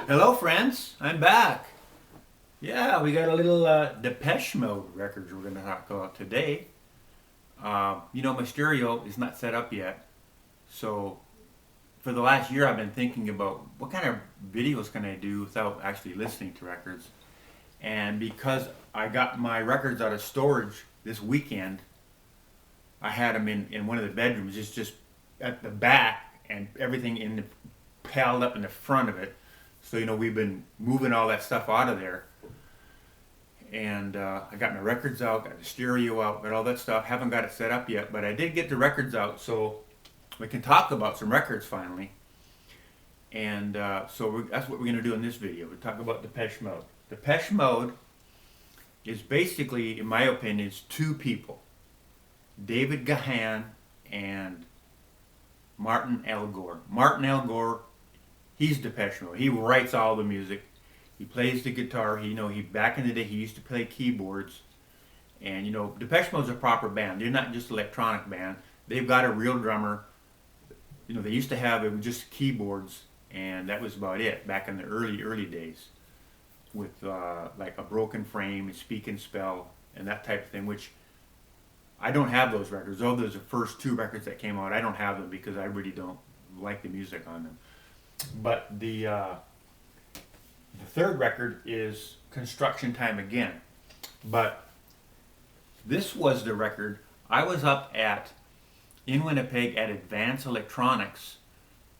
Hello, friends. I'm back. Yeah, we got a little Depeche Mode records we're going to talk about today. My stereo is not set up yet, so for the last year I've been thinking about what kind of videos can I do without actually listening to records. And because I got my records out of storage this weekend, I had them in one of the bedrooms, just at the back, and everything piled up in the front of it. So we've been moving all that stuff out of there, and I got my records out, got the stereo out, got all that stuff. Haven't got it set up yet, but I did get the records out, so we can talk about some records finally. And that's what we're going to do in this video. We'll talk about Depeche Mode. Depeche Mode is basically, in my opinion, it's two people: David Gahan and Martin L. Gore. Martin L. Gore, he's Depeche Mode. He writes all the music. He plays the guitar. He back in the day he used to play keyboards. And Depeche Mode's a proper band. They're not just an electronic band. They've got a real drummer. They used to have it was just keyboards, and that was about it back in the early days, with like a broken frame and speak and spell and that type of thing. Which I don't have those records. Though those are the first two records that came out, I don't have them because I really don't like the music on them. But the third record is Construction Time Again. But this was the record. I was up in Winnipeg at Advanced Electronics,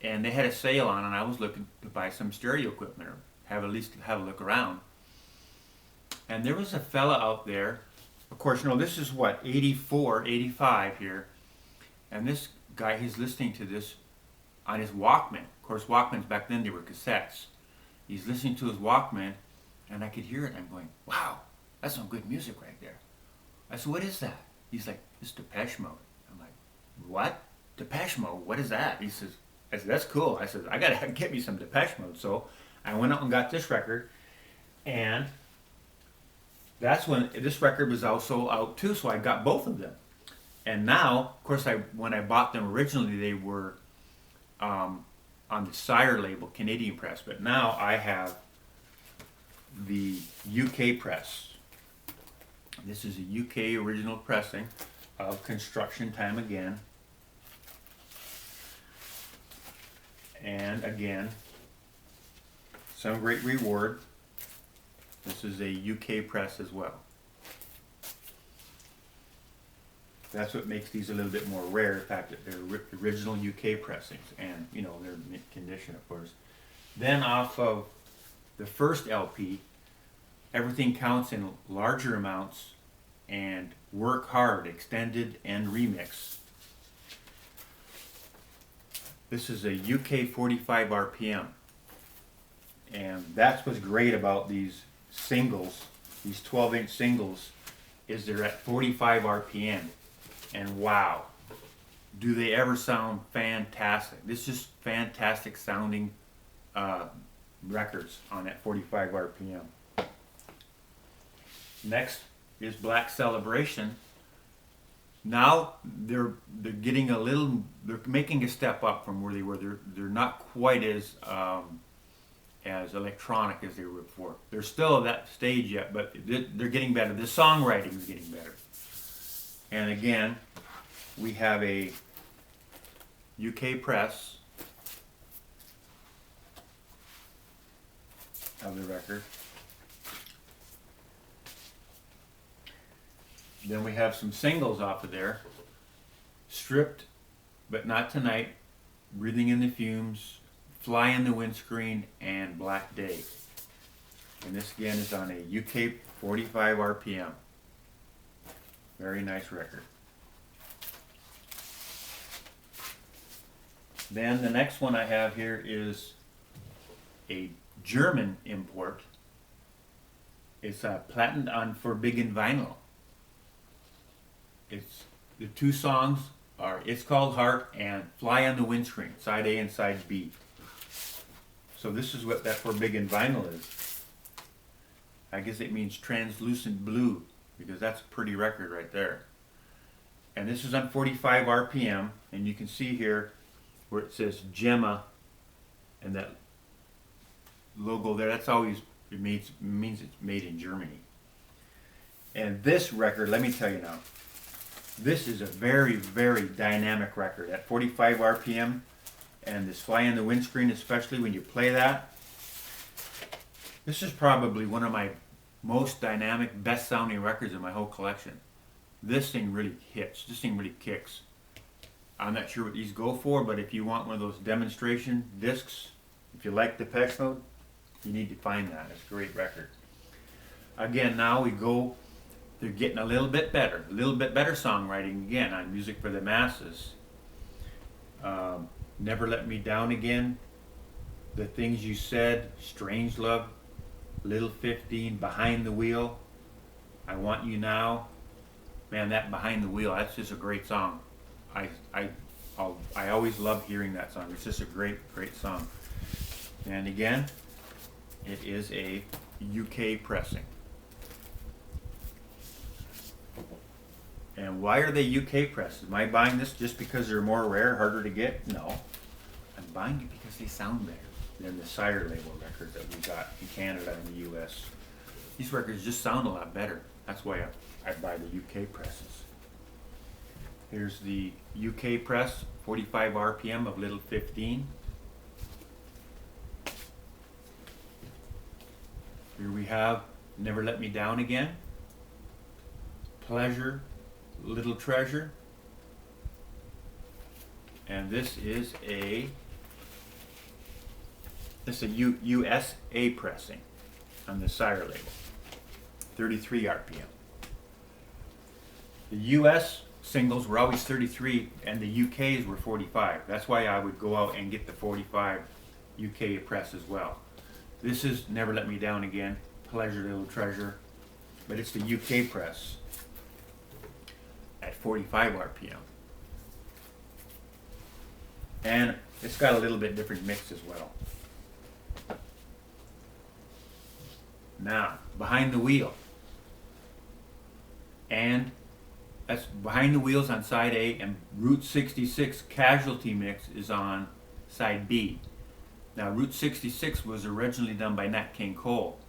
and they had a sale on, and I was looking to buy some stereo equipment, or have a look around. And there was a fella out there. Of course, this is what, 84, 85 here. And this guy, he's listening to this on his Walkman. Of course, Walkmans back then, they were cassettes. He's listening to his Walkman, and I could hear it. I'm going, wow, that's some good music right there. I said, what is that? He's like, it's Depeche Mode. I'm like, what? Depeche Mode? What is that? I said, that's cool. I said, I got to get me some Depeche Mode. So I went out and got this record, and that's when this record was also out too, so I got both of them. And now, of course, when I bought them originally, they were on the Sire label, Canadian press, but now I have the UK press. This is a UK original pressing of Construction Time Again. And again, Some Great Reward. This is a UK press as well. That's what makes these a little bit more rare, the fact that they're original UK pressings, and they're in mint condition, of course. Then off of the first LP, Everything Counts in Larger Amounts and Work Hard, Extended and Remix. This is a UK 45 RPM. And that's what's great about these singles, these 12-inch singles, is they're at 45 RPM. And wow, do they ever sound fantastic. This is just fantastic sounding records on that 45 RPM. Next is Black Celebration. Now they're getting they're making a step up from where they were. They're not quite as electronic as they were before. They're still at that stage yet, but they're getting better. The songwriting is getting better. And again, we have a UK press of the record. Then we have some singles off of there. Stripped, But Not Tonight, Breathing in the Fumes, Fly in the Windscreen, and Black Day. And this again is on a UK 45 RPM. Very nice record. Then the next one I have here is a German import. It's Platinum on Forbidden Vinyl. The two songs are It's Called Heart and Fly on the Windscreen, side A and side B. So this is what that Forbidden Vinyl is. I guess it means translucent blue, because that's a pretty record right there. And this is on 45 RPM, and you can see here where it says Gemma, and that logo there, that's always, means it's made in Germany. And this record, let me tell you now, this is a very, very dynamic record at 45 RPM, and this fly in the windscreen, especially when you play that. This is probably one of my most dynamic, best sounding records in my whole collection. This thing really hits. This thing really kicks. I'm not sure what these go for, but if you want one of those demonstration discs, if you like Depeche Mode, you need to find that. It's a great record. Again, now we go, they're getting a little bit better songwriting again on Music for the Masses. Never Let Me Down Again, The Things You Said, Strange Love, Little 15, Behind the Wheel, I Want You Now. Man, that Behind the Wheel, that's just a great song. I always love hearing that song. It's just a great song. And again, it is a UK pressing. And why are they UK presses? Am I buying this just because they're more rare, harder to get? No. I'm buying it because they sound better than the Sire label records that we got in Canada and the US. These records just sound a lot better. That's why I buy the UK presses. Here's the UK press, 45 RPM of Little 15. Here we have Never Let Me Down Again, Pleasure, Little Treasure, and this is a USA pressing on the Sire label, 33 RPM. The US singles were always 33 and the UK's were 45. That's why I would go out and get the 45 UK press as well. This is Never Let Me Down Again, Pleasure, Little Treasure, but it's the UK press at 45 RPM. And it's got a little bit different mix as well. Now, Behind the Wheel. And that's Behind the Wheels on side A, and Route 66 Casualty Mix is on side B. Now, Route 66 was originally done by Nat King Cole,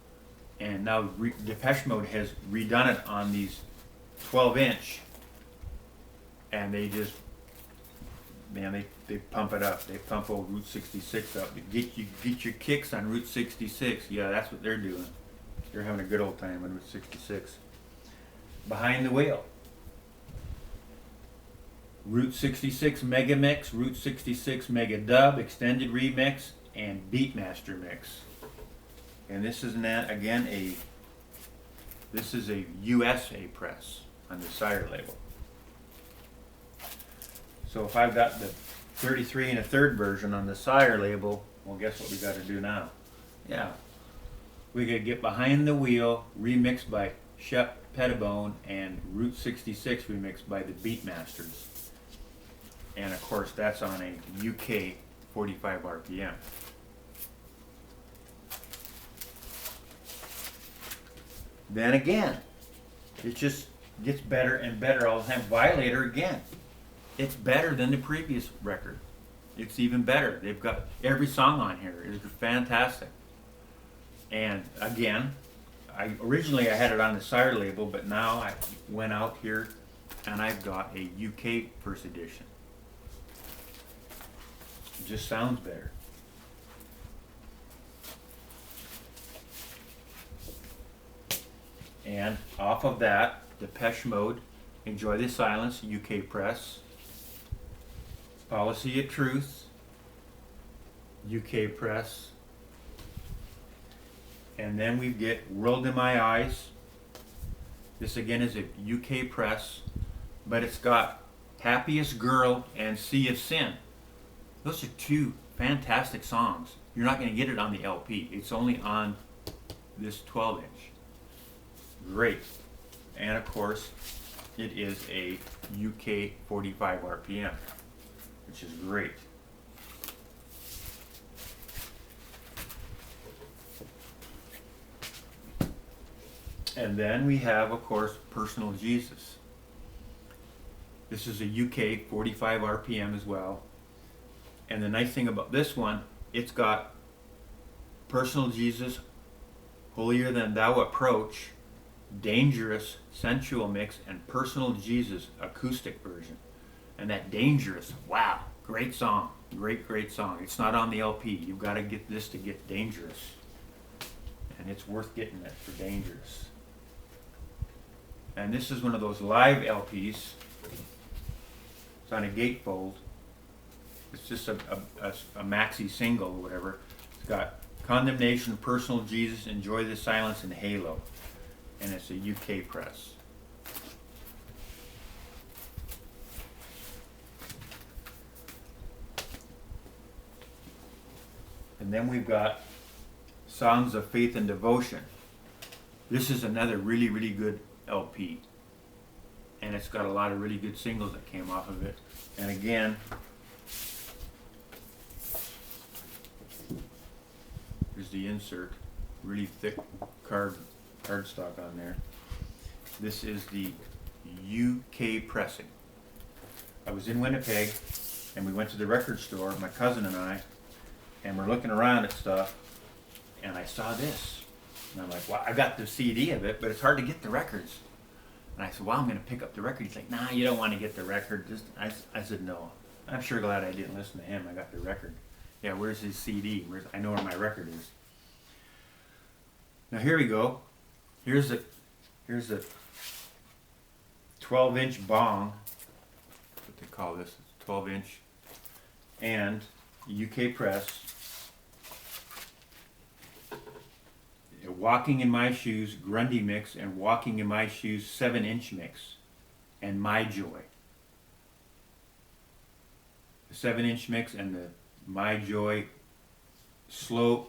and now Depeche Mode has redone it on these 12-inch, and they just, man, they pump it up. They pump old Route 66 up. Get your kicks on Route 66. Yeah, that's what they're doing. They're having a good old time on Route 66. Behind the Wheel. Route 66 Mega Mix, Route 66 Mega Dub, Extended Remix, and Beatmaster Mix. And this is this is a USA press on the Sire label. So if I've got the 33 and a third version on the Sire label, well, guess what we got to do now? Yeah, we got to get Behind the Wheel remixed by Shep Pettibone and Route 66 remixed by the Beatmasters. And of course, that's on a UK 45 RPM. Then again, it just gets better and better all the time. Violator again. It's better than the previous record. It's even better. They've got every song on here is fantastic. And again, originally I had it on the Sire label, but now I went out here and I've got a UK first edition. It just sounds better. And off of that, Depeche Mode, Enjoy the Silence, UK press. Policy of Truth, UK press. And then we get Rollin In My Eyes. This again is a UK press, but it's got Happiest Girl and Sea of Sin. Those are two fantastic songs. You're not going to get it on the LP. It's only on this 12-inch. Great. And of course, it is a UK 45 RPM, which is great. And then we have, of course, Personal Jesus. This is a UK 45 RPM as well. And the nice thing about this one, it's got Personal Jesus, Holier Than Thou Approach, Dangerous Sensual Mix, and Personal Jesus acoustic version. And that Dangerous, wow, great song. Great song. It's not on the LP. You've got to get this to get Dangerous. And it's worth getting it for Dangerous. And this is one of those live LPs. It's on a gatefold. It's just a maxi single or whatever. It's got Condemnation, Personal Jesus, Enjoy the Silence, and Halo. And it's a UK press. And then we've got Songs of Faith and Devotion. This is another really good LP. And it's got a lot of really good singles that came off of it. And again, here's the insert. Really thick cardstock on there. This is the UK pressing. I was in Winnipeg and we went to the record store, my cousin and I, and we're looking around at stuff, and I saw this. And I'm like, well, I got the CD of it, but it's hard to get the records. And I said, well, I'm going to pick up the record. He's like, nah, you don't want to get the record. I said, no. I'm sure glad I didn't listen to him. I got the record. Yeah, where's his CD? I know where my record is. Now here we go. Here's a 12-inch bong. That's what they call this. It's 12-inch. And UK press. Walking in My Shoes Grundy mix and Walking in My Shoes 7-inch mix and My Joy. The 7-inch mix and the My Joy slow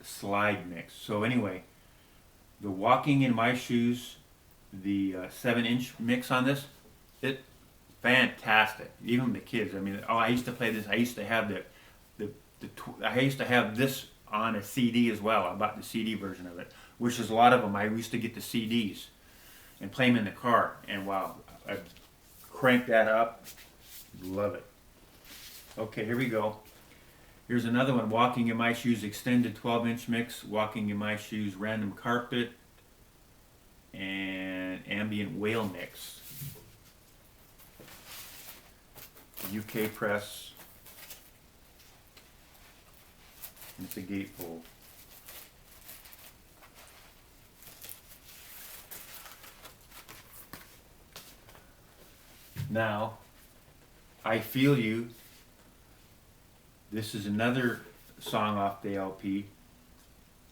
slide mix. So anyway, the Walking in My Shoes, the 7-inch mix on this, it fantastic. Even the kids. I mean, I used to play this. I used to have I used to have this on a CD as well. I bought the CD version of it, which is a lot of them. I used to get the CDs and play them in the car, and wow, I cranked that up. Love it. Okay, here we go. Here's another one, Walking in My Shoes extended 12-inch mix, Walking in My Shoes random carpet, and ambient whale mix. UK press. It's a gatefold. Now, I Feel You. This is another song off the LP.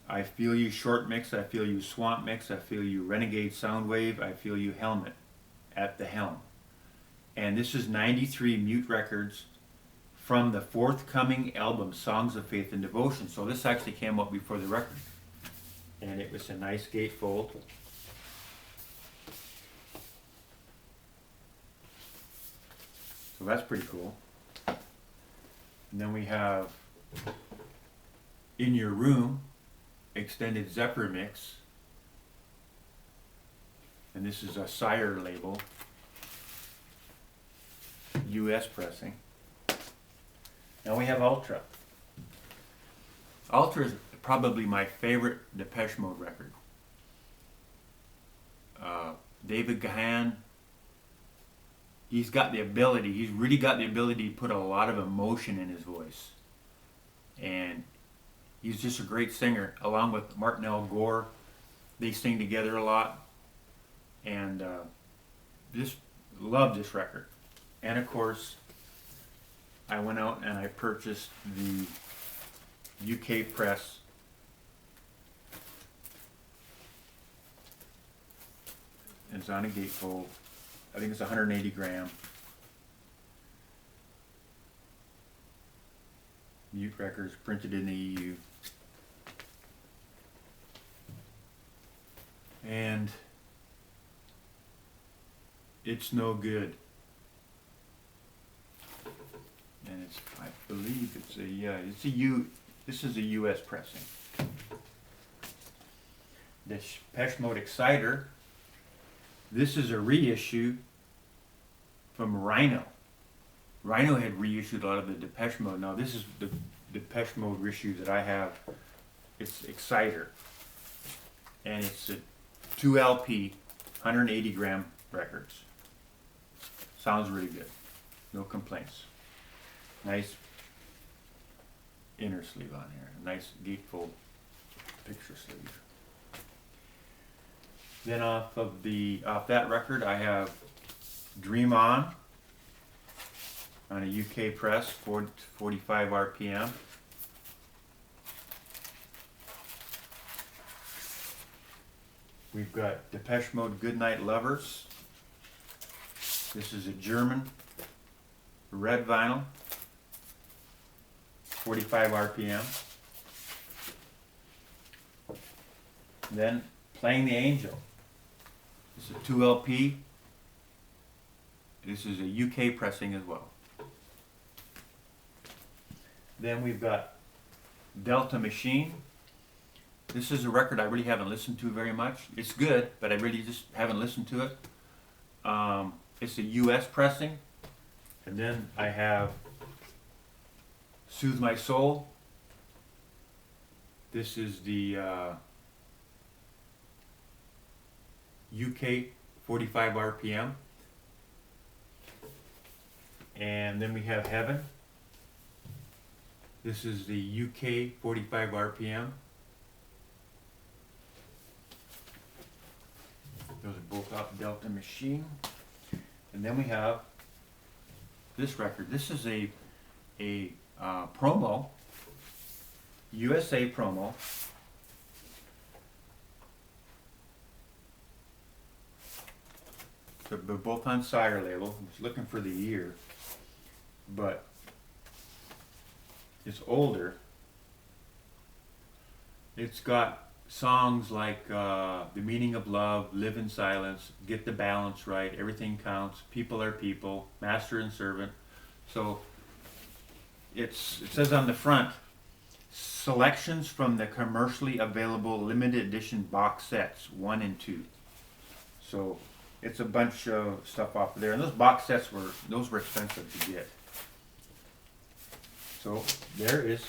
I Feel You short mix, I Feel You swamp mix, I Feel You renegade soundwave, I Feel You helmet at the helm. And this is 93 Mute Records from the forthcoming album, Songs of Faith and Devotion. So this actually came out before the record. And it was a nice gatefold. So that's pretty cool. And then we have In Your Room, extended Zephyr mix. And this is a Sire label, US pressing. Now we have Ultra. Ultra is probably my favorite Depeche Mode record. David Gahan, he's really got the ability to put a lot of emotion in his voice. And he's just a great singer, along with Martin Gore. They sing together a lot. And just love this record. And of course, I went out and I purchased the UK press. It's on a gatefold. I think it's 180 gram. Mute Records, printed in the EU. And it's no good. And it's, I believe it's this is a US pressing. The Depeche Mode Exciter. This is a reissue from Rhino. Rhino had reissued a lot of the Depeche Mode. Now this is the Depeche Mode reissue that I have It's Exciter, and it's a 2 LP, 180 gram records. Sounds really good. No complaints. Nice inner sleeve on here. Nice gatefold picture sleeve. Then off that record I have Dream On a UK press, 45 RPM. We've got Depeche Mode Goodnight Lovers. This is a German red vinyl, 45 RPM. Then Playing the Angel. This is a 2 LP. This is a UK pressing as well. Then we've got Delta Machine. This is a record I really haven't listened to very much. It's good, but I really just haven't listened to it. It's a US pressing. And then I have Soothe My Soul. This is the UK 45 RPM. And then we have Heaven. This is the UK 45 RPM. Those are both off Delta Machine. And then we have this record. This is a promo, USA promo. They're both on Sire label. I was looking for the year, but it's older. It's got songs like The Meaning of Love, Live in Silence, Get the Balance Right, Everything Counts, People Are People, Master and Servant. So it says on the front, selections from the commercially available limited edition box sets 1 and 2. So it's a bunch of stuff off of there, and those box sets were expensive to get. So there is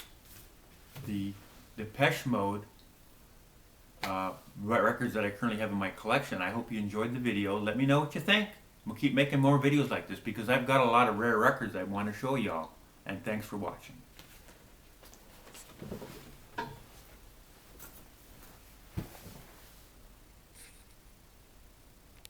the Depeche Mode records that I currently have in my collection. I hope you enjoyed the video. Let me know what you think. We'll keep making more videos like this because I've got a lot of rare records I want to show y'all. And thanks for watching.